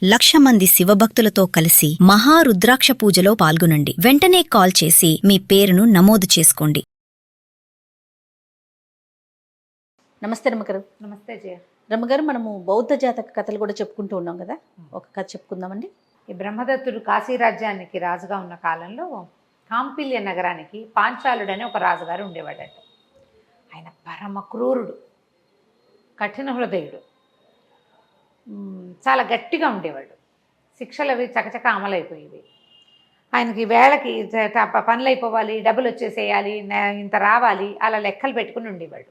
1,00,000 మంది శివభక్తులతో కలిసి మహారుద్రాక్ష పూజలో పాల్గొనండి. వెంటనే కాల్ చేసి మీ పేరును నమోదు చేసుకోండి. నమస్తే రమ్మగారు. నమస్తే జయ. రమ్మగారు, మనము బౌద్ధ జాతక కథలు కూడా చెప్పుకుంటూ ఉన్నాం కదా, ఒక కథ చెప్పుకుందామండి. ఈ బ్రహ్మదత్తుడు కాశీ రాజ్యానికి రాజుగా ఉన్న కాలంలో కాంపిల్య నగరానికి పాంచాలుడని ఒక రాజుగారు ఉండేవాడట. ఆయన పరమ క్రూరుడు, కఠిన హృదయుడు, చాలా గట్టిగా ఉండేవాడు. శిక్షలు అవి చకచక అమలైపోయేవి. ఆయనకి వేళకి పనులు అయిపోవాలి, డబ్బులు వచ్చేసేయాలి, ఇంత రావాలి, అలా లెక్కలు పెట్టుకుని ఉండేవాడు.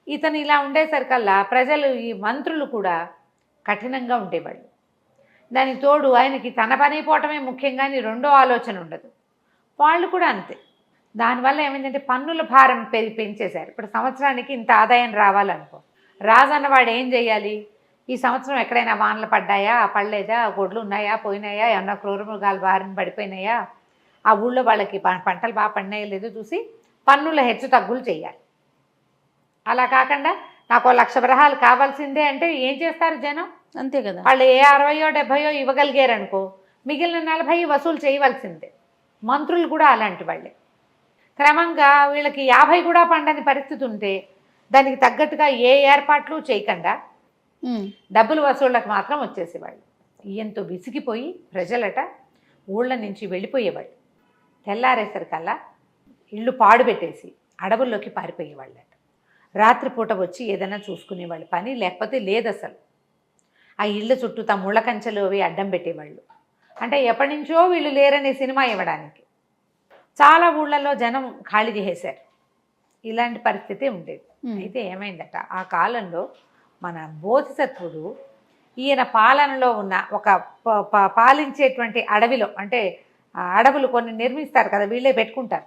ఇతను ఇలా ఉండేసరికల్లా ప్రజలు, ఈ మంత్రులు కూడా కఠినంగా ఉండేవాళ్ళు. దానికి తోడు ఆయనకి తన పని అయిపోవటమే ముఖ్యంగాని రెండో ఆలోచన ఉండదు. వాళ్ళు కూడా అంతే. దానివల్ల ఏమైందంటే పన్నుల భారం పెంచేశారు. ఇప్పుడు సంవత్సరానికి ఇంత ఆదాయం రావాలనుకో, రాజు అన్నవాడు ఏం చేయాలి? ఈ సంవత్సరం ఎక్కడైనా వానలు పడ్డాయా, పడలేదా, గొడ్లు ఉన్నాయా, పోయినాయా, ఏమన్నా క్రూరమృగాలు బారిన పడిపోయినాయా, ఆ ఊళ్ళో వాళ్ళకి పంటలు బాగా పడినాయో లేదో చూసి పన్నుల హెచ్చు తగ్గులు చేయాలి. అలా కాకుండా నాకు 1,00,000 వరహాలు కావాల్సిందే అంటే ఏం చేస్తారు జనం? అంతే కదా. వాళ్ళు ఏ 60 70 ఇవ్వగలిగారనుకో, మిగిలిన 40 వసూలు చేయవలసిందే. మంత్రులు కూడా అలాంటి వాళ్ళే. క్రమంగా వీళ్ళకి 50 కూడా పండని పరిస్థితి ఉంటే దానికి తగ్గట్టుగా ఏ ఏర్పాట్లు చేయకుండా డబ్బులు వసూళ్ళకి మాత్రం వచ్చేసేవాళ్ళు. ఈయంతో విసిగిపోయి ప్రజలట ఊళ్ళ నుంచి వెళ్ళిపోయేవాళ్ళు. తెల్లారేసరికల్లా ఇళ్ళు పాడుపెట్టేసి అడవుల్లోకి పారిపోయేవాళ్ళట. రాత్రిపూట వచ్చి ఏదైనా చూసుకునేవాళ్ళు, పని లేకపోతే లేదు అసలు. ఆ ఇళ్ళ చుట్టూ తమ ముళ్ళ కంచెలు అవి అడ్డం పెట్టేవాళ్ళు. అంటే ఎప్పటి నుంచో వీళ్ళు లేరనే సినిమా ఇవ్వడానికి. చాలా ఊళ్ళల్లో జనం ఖాళీ చేసేశారు. ఇలాంటి పరిస్థితి ఉండేది. అయితే ఏమైందట, ఆ కాలంలో మన బోధిసత్వుడు ఈయన పాలనలో ఉన్న ఒక పాలించేటువంటి అడవిలో, అంటే అడవులు కొన్ని నిర్మిస్తారు కదా, వీళ్ళే పెట్టుకుంటారు.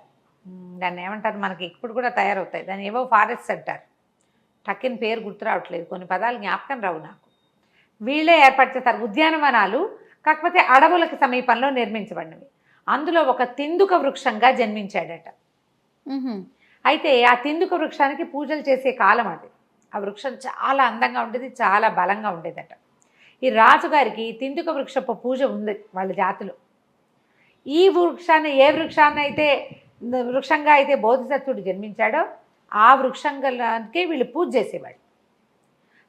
దాన్ని ఏమంటారు, మనకి ఇప్పుడు కూడా తయారవుతాయి, దాన్ని ఏవో ఫారెస్ట్ అంటారు. టక్కిన పేరు గుర్తు రావట్లేదు, కొన్ని పదాలు జ్ఞాపకం రావు నాకు. వీళ్ళే ఏర్పాటు చేస్తారు ఉద్యానవనాలు, కాకపోతే అడవులకు సమీపంలో నిర్మించబడినవి. అందులో ఒక తిందుక వృక్షంగా జన్మించాడట. అయితే ఆ తిందుక వృక్షానికి పూజలు చేసే కాలం అది. ఆ వృక్షం చాలా అందంగా ఉండేది, చాలా బలంగా ఉండేదట. ఈ రాజుగారికి తిందుక వృక్షపు పూజ ఉంది వాళ్ళ జాతిలో. ఈ వృక్షాన్ని, ఏ వృక్షాన్ని అయితే వృక్షంగా అయితే బోధిసత్వుడు జన్మించాడో ఆ వృక్షంగానికి వీళ్ళు పూజ చేసేవాడు.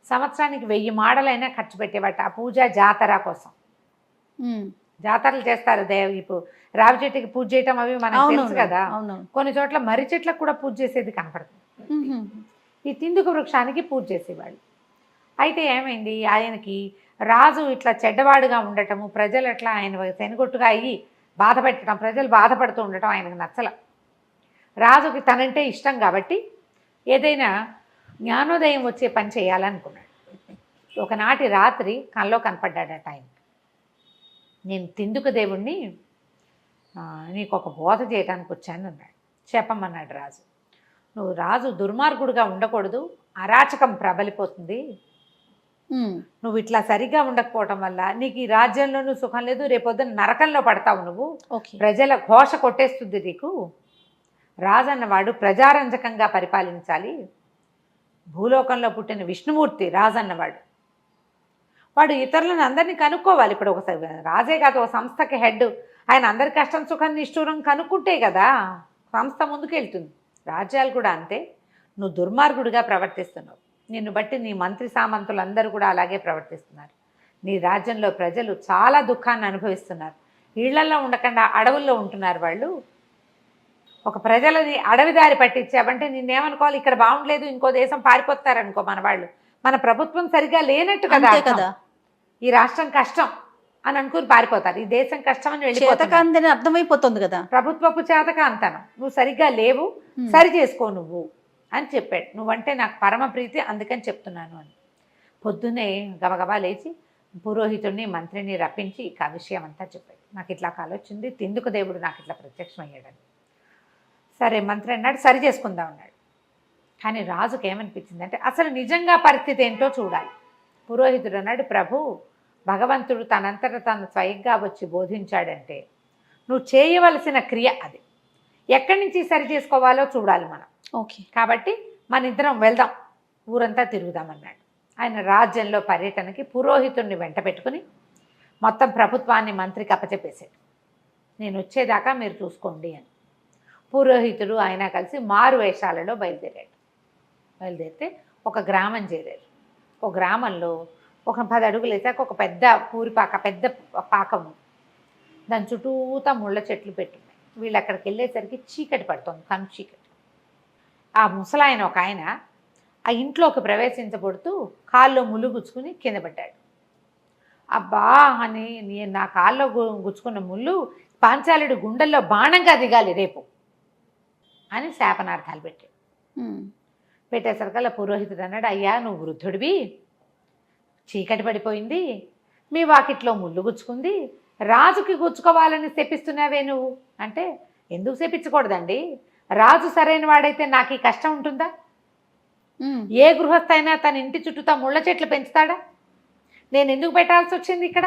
సంవత్సరానికి 1000 మాడలైనా ఖర్చు పెట్టేవాట ఆ పూజ జాతర కోసం. జాతరలు చేస్తారు. ఇప్పుడు రావి చెట్టుకి పూజ చేయటం అవి మనకు తెలుసు కదా. కొన్ని చోట్ల మర్రి చెట్లకు కూడా పూజ చేసేది కనపడుతుంది. ఈ తిందుక వృక్షానికి పూజ చేసేవాళ్ళు. అయితే ఏమైంది, ఆయనకి రాజు ఇట్లా చెడ్డవాడుగా ఉండటము, ప్రజలు అట్లా ఆయన శనగొట్టుగా అయ్యి బాధ పెట్టడం, ప్రజలు బాధపడుతూ ఉండటం ఆయనకు నచ్చల. రాజుకి తనంటే ఇష్టం కాబట్టి ఏదైనా జ్ఞానోదయం వచ్చే పని చేయాలనుకున్నాడు. ఒకనాటి రాత్రి కల్లో కనపడ్డాడట ఆయన. నేను తిందుక దేవుణ్ణి, నీకు ఒక బోధ చేయడానికి వచ్చాను అన్నాడు. చెప్పమన్నాడు రాజు. నువ్వు రాజు దుర్మార్గుడుగా ఉండకూడదు, అరాచకం ప్రబలిపోతుంది. నువ్వు ఇట్లా సరిగ్గా ఉండకపోవటం వల్ల నీకు ఈ రాజ్యంలోనూ సుఖం లేదు, రేపొద్దున నరకంలో పడతావు నువ్వు. ప్రజల ఘోష కొట్టేస్తుంది నీకు. రాజు అన్నవాడు ప్రజారంజకంగా పరిపాలించాలి. భూలోకంలో పుట్టిన విష్ణుమూర్తి రాజు అన్నవాడు. వాడు ఇతరులను అందరినీ కనుక్కోవాలి. ఇప్పుడు ఒక రాజే కాదు, ఒక సంస్థకి హెడ్. ఆయన అందరి కష్టం సుఖం నిష్ఠూరం కనుక్కుంటే కదా సంస్థ ముందుకెళ్తుంది. రాజ్యాలు కూడా అంతే. నువ్వు దుర్మార్గుడిగా ప్రవర్తిస్తున్నావు. నిన్ను బట్టి నీ మంత్రి సామంతులు అందరూ కూడా అలాగే ప్రవర్తిస్తున్నారు. నీ రాజ్యంలో ప్రజలు చాలా దుఃఖాన్ని అనుభవిస్తున్నారు. ఇళ్లల్లో ఉండకుండా అడవుల్లో ఉంటున్నారు వాళ్ళు. ఒక ప్రజలని అడవి దారి పట్టించావంటే నిన్నేమనుకోవాలి, ఇక్కడ బాగుండలేదు, ఇంకో దేశం పారిపోతారనుకో మన వాళ్ళు. మన ప్రభుత్వం సరిగా లేనట్టు కదా, ఈ రాష్ట్రం కష్టం అని అనుకుని పారిపోతారు. ఈ దేశం కష్టం అని వెళ్ళిపోతారు, అర్థమైపోతుంది కదా. ప్రభుత్వపు చేతక అంటాను, నువ్వు సరిగ్గా లేవు, సరి చేసుకో నువ్వు అని చెప్పాడు. నువ్వంటే నాకు పరమ ప్రీతి, అందుకని చెప్తున్నాను అని. పొద్దున్నే గబగబా లేచి పురోహితుడిని మంత్రిని రప్పించి ఇక ఆ విషయం అంతా చెప్పాడు. నాకు ఇట్లా కాలొచ్చింది, తిందుకు దేవుడు నాకు ఇట్లా ప్రత్యక్షమయ్యాడని. సరే మంత్రి అన్నాడు, సరి చేసుకుందాం అన్నాడు. కానీ రాజుకి ఏమనిపించిందంటే అసలు నిజంగా పరిస్థితి ఏంటో చూడాలి. పురోహితుడు అన్నాడు, ప్రభు, భగవంతుడు తనంతట తను స్వయంగా వచ్చి బోధించాడంటే నువ్వు చేయవలసిన క్రియ అది. ఎక్కడి నుంచి సరి చేసుకోవాలో చూడాలి మనం. కాబట్టి మన ఇద్దరం వెళ్దాం, ఊరంతా తిరుగుదామన్నాడు. ఆయన రాజ్యంలో పర్యటనకి పురోహితుడిని వెంట పెట్టుకుని మొత్తం ప్రభుత్వాన్ని మంత్రికి అప్పచెప్పేశాడు. నేను వచ్చేదాకా మీరు చూసుకోండి అని. పురోహితుడు ఆయన కలిసి మారు వేషాలలో బయలుదేరితే ఒక గ్రామం చేరారు. ఒక గ్రామంలో ఒక 10 అడుగులు వేసాక ఒక పెద్ద పెద్ద పాకం, దాని చుట్టూతా ముళ్ళ చెట్లు పెట్టున్నాయి. వీళ్ళు అక్కడికి వెళ్ళేసరికి చీకటి పడుతుంది, కను చీకటి. ఆ ముసలాయన ఒక ఆయన ఆ ఇంట్లోకి ప్రవేశించబడుతూ కాల్లో ముళ్ళు గుచ్చుకుని కింద పడ్డాడు. అబ్బా అని, నేను నా కాల్లో గుచ్చుకున్న ముళ్ళు పాంచాలుడి గుండెల్లో బాణంగా దిగాలి రేపు అని శాపనార్థాలు పెట్టాడు. పెట్టేసరికల్లా పురోహితుడు అన్నాడు, అయ్యా నువ్వు వృద్ధుడివి, చీకటి పడిపోయింది, మీ వాకిట్లో ముళ్ళు గుచ్చుకుంది, రాజుకి గుచ్చుకోవాలని శపిస్తున్నావే నువ్వు అంటే, ఎందుకు శపించకూడదండి, రాజు సరైన వాడైతే నాకు ఈ కష్టం ఉంటుందా? ఏ గృహస్థైనా తన ఇంటి చుట్టూ ముళ్ళ చెట్లు పెంచుతాడా? నేను ఎందుకు పెట్టాల్సి వచ్చింది ఇక్కడ?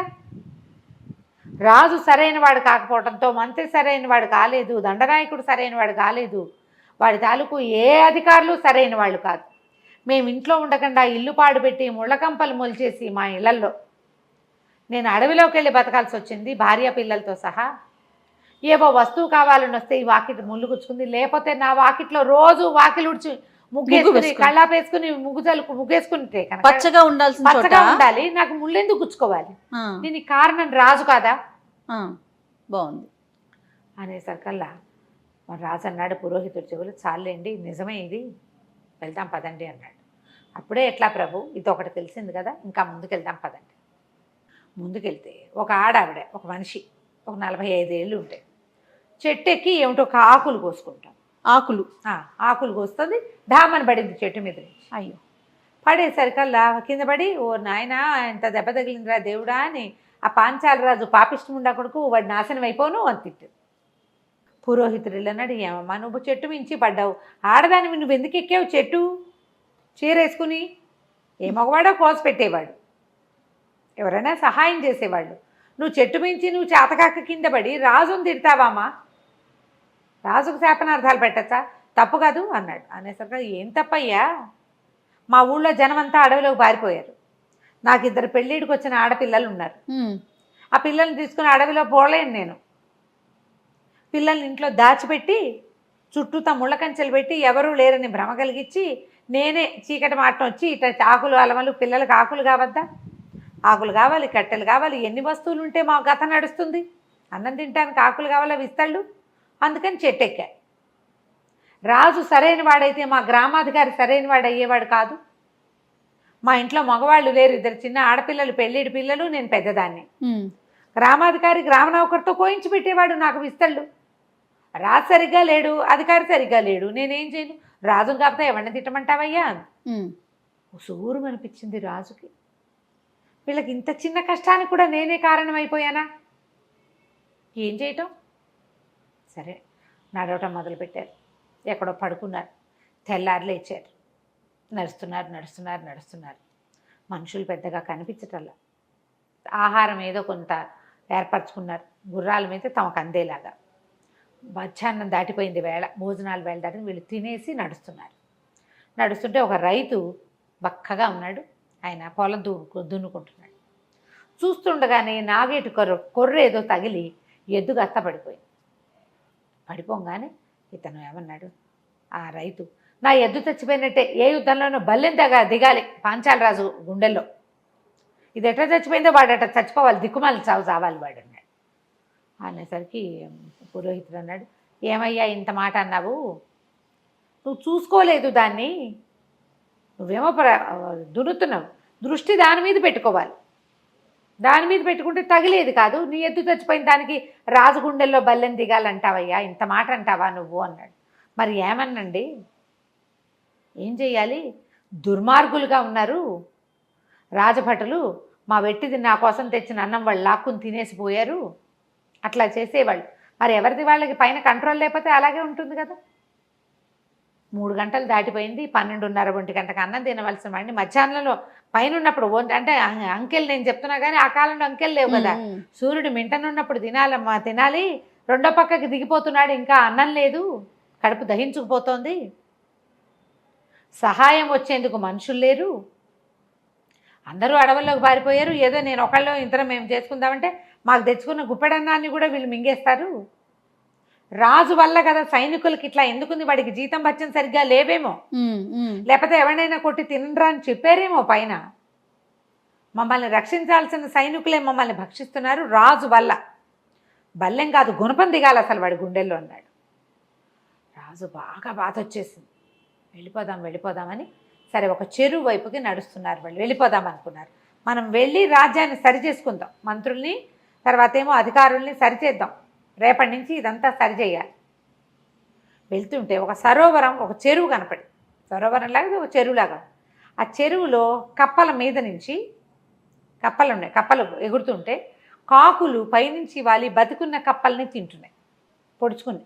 రాజు సరైన వాడు కాకపోవడంతో మంత్రి సరైన వాడు కాలేదు, దండనాయకుడు సరైన వాడు కాలేదు, వాడి తాలూకు ఏ అధికారులు సరైన వాళ్ళు కాదు. మేము ఇంట్లో ఉండకుండా ఇల్లు పాడుపెట్టి ముళ్ళకంపలు మొలిచేసి మా ఇళ్లల్లో నేను అడవిలోకి వెళ్ళి బతకాల్సి వచ్చింది, భార్య పిల్లలతో సహా. ఏవో వస్తువు కావాలని వస్తే ఈ వాకిట్ ముళ్ళు గుచ్చుకుంది, లేకపోతే నా వాకిట్లో రోజు వాకిలు ఉడిచి ముగ్గేసుకుని కళ్ళాపేసుకుని ముగ్గేసుకుంటే పచ్చగా ఉండాలి, నాకు ముళ్ళెందుకు గుచ్చుకోవాలి? దీనికి కారణం రాజు కాదా? బాగుంది అనేసరికల్లా రాజు అన్నాడు పురోహితుడి చెవులు, చాలండి నిజమే ఇది, వెళ్దాం పదండి అన్నాడు. అప్పుడే ఎట్లా ప్రభు, ఇది ఒకటి తెలిసింది కదా, ఇంకా ముందుకెళ్దాం పదండి. ముందుకెళ్తే ఒక ఆడావిడ, ఒక మనిషి, ఒక 45 ఏళ్ళు ఉంటాయి, చెట్టు ఎక్కి ఏమిటో ఒక ఆకులు కోసుకుంటాం. ఆకులు కోస్తుంది, ఢామని పడింది చెట్టు మీద నుంచి. అయ్యో, పడేసరికల్లా కింద పడి, ఓ నాయనా ఎంత దెబ్బ తగిలిందిరా దేవుడా అని ఆ పాంచాలరాజు పాపిష్టముండా కొడుకు వాడు నాశనం అయిపోను అని తిట్టాడు. పురోహితుడు అన్నాడు, ఏమమ్మా నువ్వు చెట్టు మించి పడ్డావు, ఆడదానివి నువ్వు ఎందుకు ఎక్కావు చెట్టు? చీరేసుకుని ఏ మగవాడో కోసి పెట్టేవాడు, ఎవరైనా సహాయం చేసేవాళ్ళు, నువ్వు చెట్టు మించి నువ్వు చేతకాక కింద పడి రాజుని తిడతావామా? రాజుకు శాపనార్థాలు పెట్టచ్చా? తప్పు కాదు అన్నాడు. అనేసరికి ఏం తప్పయ్యా, మా ఊళ్ళో జనం అంతా అడవిలోకి పారిపోయారు, నాకు 2 పెళ్ళిడికి వచ్చిన ఆడపిల్లలు ఉన్నారు, ఆ పిల్లల్ని తీసుకుని అడవిలో పోలేను నేను, పిల్లల్ని ఇంట్లో దాచిపెట్టి చుట్టూతా ముళ్ళ కంచెలు పెట్టి ఎవరూ లేరని భ్రమ కలిగించి నేనే చీకటి మాటం వచ్చి ఇట్లా ఆకులు అలమలు, పిల్లలకు ఆకులు కావద్దా? ఆకులు కావాలి, కట్టెలు కావాలి, ఎన్ని వస్తువులు ఉంటే మా కథ నడుస్తుంది? అన్నం తినడానికి ఆకులు కావాలా, విస్తళ్ళు, అందుకని చెట్టు ఎక్కా. రాజు సరైన వాడైతే మా గ్రామాధికారి సరైన వాడు అయ్యేవాడు కాదు. మా ఇంట్లో మగవాళ్ళు లేరు, 2 చిన్న ఆడపిల్లలు, పెళ్ళిడి పిల్లలు, నేను పెద్దదాన్ని. గ్రామాధికారి గ్రామ నౌకరితో కోయించి పెట్టేవాడు నాకు విస్తళ్ళు. రాజు సరిగ్గా లేడు, అధికారి సరిగ్గా లేడు, నేనేం చేయను? రాజును కాకపోతే ఎవరిని తిట్టమంటావయ్యా? సూరు అనిపించింది రాజుకి, వీళ్ళకి ఇంత చిన్న కష్టానికి కూడా నేనే కారణమైపోయానా? ఏం చేయటం? సరే నడవటం మొదలుపెట్టారు, ఎక్కడో పడుకున్నారు, తెల్లారు లేచారు, నడుస్తున్నారు. మనుషులు పెద్దగా కనిపించటల్లా, ఆహారం ఏదో కొంత ఏర్పరచుకున్నారు, గుర్రాల మీద తమకు అందేలాగా. మధ్యాహ్నం దాటిపోయింది వేళ, భోజనాలు వేళ దాటి వీళ్ళు తినేసి నడుస్తుంటే ఒక రైతు బక్కగా ఉన్నాడు, ఆయన పొలం దున్నుకుంటున్నాడు. చూస్తుండగానే నాగేటు కొర్ర ఏదో తగిలి ఎద్దు గత్త పడిపోగానే ఇతను ఏమన్నాడు, ఆ రైతు, నా ఎద్దు చచ్చిపోయినట్టే, ఏ యుద్ధంలోనూ బల్లెంతగా దిగాలి పాంచాలరాజు గుండెల్లో, ఇది ఎట్లా చచ్చిపోయిందో వాడు అట్లా చచ్చిపోవాలి, దిక్కుమాలి చావాలి వాడు అన్నాడు. అనేసరికి పురోహితుడు అన్నాడు, ఏమయ్యా ఇంత మాట అన్నావు, నువ్వు చూసుకోలేదు దాన్ని, నువ్వేమో దున్నుతున్నావు, దృష్టి దాని మీద పెట్టుకోవాలి, దాని మీద పెట్టుకుంటే తగిలేది కాదు, నీ ఎద్దు చచ్చిపోయిన దానికి రాజగుండెల్లో బల్లెం దిగాలంటావయ్యా, ఇంత మాట అంటావా నువ్వు అన్నాడు. మరి ఏమనండి, ఏం చెయ్యాలి, దుర్మార్గులుగా ఉన్నారు రాజభటులు, మా వెట్టిది నా కోసం తెచ్చిన అన్నం వాళ్ళు లాక్కుని తినేసిపోయారు, అట్లా చేసేవాళ్ళు. మరి ఎవరిది వాళ్ళకి పైన కంట్రోల్ లేకపోతే అలాగే ఉంటుంది కదా. 3 గంటలు దాటిపోయింది, 12:30 1 గంటకు అన్నం తినవలసిన వాడిని మధ్యాహ్నంలో పైన ఉన్నప్పుడు, అంటే అంకెల్ నేను చెప్తున్నా కానీ ఆ కాలంలో అంకెల్ లేవు కదా, సూర్యుడు మింటనున్నప్పుడు తినాలి, రెండో పక్కకి దిగిపోతున్నాడు, ఇంకా అన్నం లేదు, కడుపు దహించుకుపోతోంది, సహాయం వచ్చేందుకు మనుషులు లేరు, అందరూ అడవుల్లోకి పారిపోయారు. ఏదో నేను ఒకళ్ళు ఇద్దరం మేము చేసుకుందామంటే మాకు తెచ్చుకున్న గుప్పెడన్నాన్ని కూడా వీళ్ళు మింగేస్తారు. రాజు వల్ల కదా సైనికులకి ఇట్లా ఎందుకుంది, వాడికి జీతం బత్యం సరిగ్గా లేవేమో, లేకపోతే ఎవరినైనా కొట్టి తినరా అని చెప్పారేమో పైన. మమ్మల్ని రక్షించాల్సిన సైనికులే మమ్మల్ని భక్షిస్తున్నారు రాజు వల్ల. బల్లెం కాదు గుణపం దిగాలి అసలు వాడి గుండెల్లో అన్నాడు. రాజు బాగా బాధ వచ్చేసింది. వెళ్ళిపోదామని సరే ఒక చెరువు వైపుకి నడుస్తున్నారు వాళ్ళు. వెళ్ళిపోదాం అనుకున్నారు. మనం వెళ్ళి రాజ్యాన్ని సరిచేసుకుందాం, మంత్రుల్ని తర్వాత ఏమో అధికారుల్ని సరిచేద్దాం, రేపటి నుంచి ఇదంతా సరిచేయాలి. వెళ్తుంటే ఒక సరోవరం, ఒక చెరువు కనపడి, సరోవరంలాగా ఒక చెరువులాగా. ఆ చెరువులో కప్పల మీద నుంచి కప్పలు ఉన్నాయి, కప్పలు ఎగురుతుంటే కాకులు పైనుంచి వాలి బతుకున్న కప్పల్ని తింటున్నాయి పొడుచుకుని.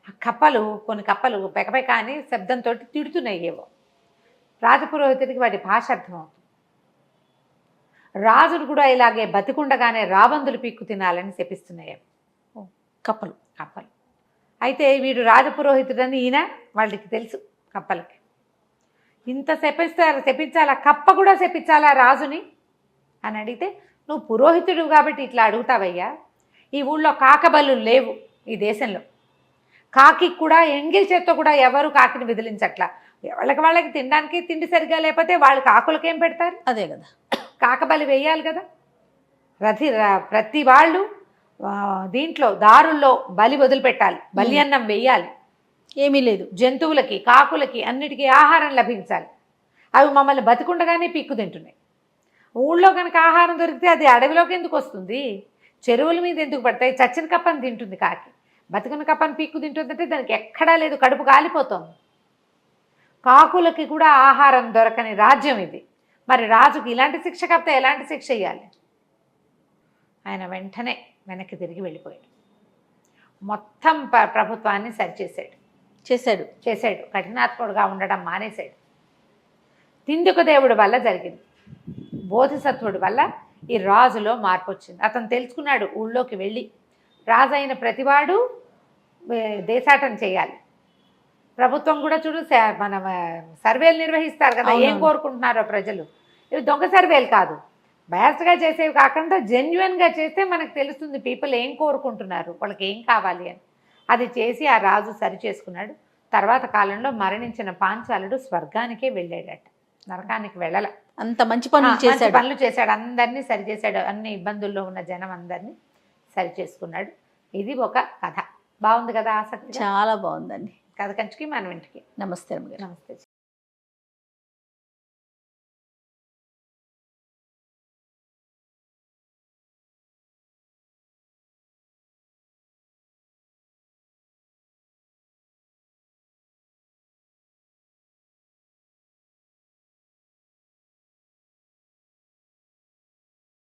ఆ కప్పలు కొన్ని కప్పలు పెకపెక అని శబ్దంతో తిడుతున్నాయి ఏవో. రాజపురోహితుడికి వాటి భాష అర్థమవుతుంది. రాజును కూడా ఇలాగే బతికుండగానే రాబందులు పీక్కు తినాలని శపిస్తున్నాయి కప్పలు. అయితే వీడు రాజపురోహితుడని ఈయన వాళ్ళకి తెలుసు కప్పలకి. ఇంత శపించాలా, కప్ప కూడా శపించాలా రాజుని అని అడిగితే, నువ్వు పురోహితుడు కాబట్టి ఇట్లా అడుగుతావయ్యా. ఈ ఊళ్ళో కాకబలు లేవు ఈ దేశంలో. కాకి కూడా ఎంగిల్ చేత్తో కూడా ఎవరు కాకిని విదిలించట్లా. వాళ్ళకి తినడానికి తిండి సరిగ్గా లేకపోతే వాళ్ళు కాకులకేం పెడతారు? అదే కదా, కాకబలి వేయాలి కదా. ప్రతి వాళ్ళు దీంట్లో దారుల్లో బలి వదిలిపెట్టాలి, బలి అన్నం వేయాలి. ఏమీ లేదు, జంతువులకి కాకులకి అన్నిటికీ ఆహారం లభించాలి. అవి మమ్మల్ని బతికుండగానే పీక్కు తింటున్నాయి. ఊళ్ళో కనుక ఆహారం దొరికితే అది అడవిలోకి ఎందుకు వస్తుంది, చెరువుల మీద ఎందుకు పడతాయి? చచ్చిన కప్పని తింటుంది కాకి, బతికిన కప్పని పీక్కు తింటుందంటే దానికి ఎక్కడా లేదు, కడుపు కాలిపోతుంది. కాకులకి కూడా ఆహారం దొరకని రాజ్యం ఇది. మరి రాజుకి ఇలాంటి శిక్ష కాకపోతే ఎలాంటి శిక్ష ఇవ్వాలి? ఆయన వెంటనే వెనక్కి తిరిగి వెళ్ళిపోయాడు. మొత్తం ప్రభుత్వాన్ని చేశాడు. కఠినాత్ముడుగా ఉండడం మానేశాడు. తిందుకు దేవుడి వల్ల జరిగింది. బోధిసత్వుడి వల్ల ఈ రాజులో మార్పు వచ్చింది. అతను తెలుసుకున్నాడు, ఊళ్ళోకి వెళ్ళి రాజు అయిన ప్రతివాడు దేశాటన చేయాలి. ప్రభుత్వం కూడా చూడు, మన సర్వేలు నిర్వహిస్తారు కదా, ఏం కోరుకుంటున్నారో ప్రజలు. ఇవి దొంగ సర్వేలు కాదు, బయాస్గా చేసేవి కాకుండా జెన్యున్గా చేస్తే మనకు తెలుస్తుంది పీపుల్ ఏం కోరుకుంటున్నారు, వాళ్ళకి ఏం కావాలి అని. అది చేసి ఆ రాజు సరి చేసుకున్నాడు. తర్వాత కాలంలో మరణించిన పాంచాలుడు స్వర్గానికే వెళ్ళాడట, నరకానికి వెళ్ళల. అంత మంచి పనులు చేశాడు. అందరినీ సరిచేశాడు. అన్ని ఇబ్బందుల్లో ఉన్న జనం అందరినీ సరి చేసుకున్నాడు. ఇది ఒక కథ. బాగుంది కదా, ఆసక్తి, చాలా బాగుందండి. కథ కంచికి మనం ఇంటికి. నమస్తే. నమస్తే.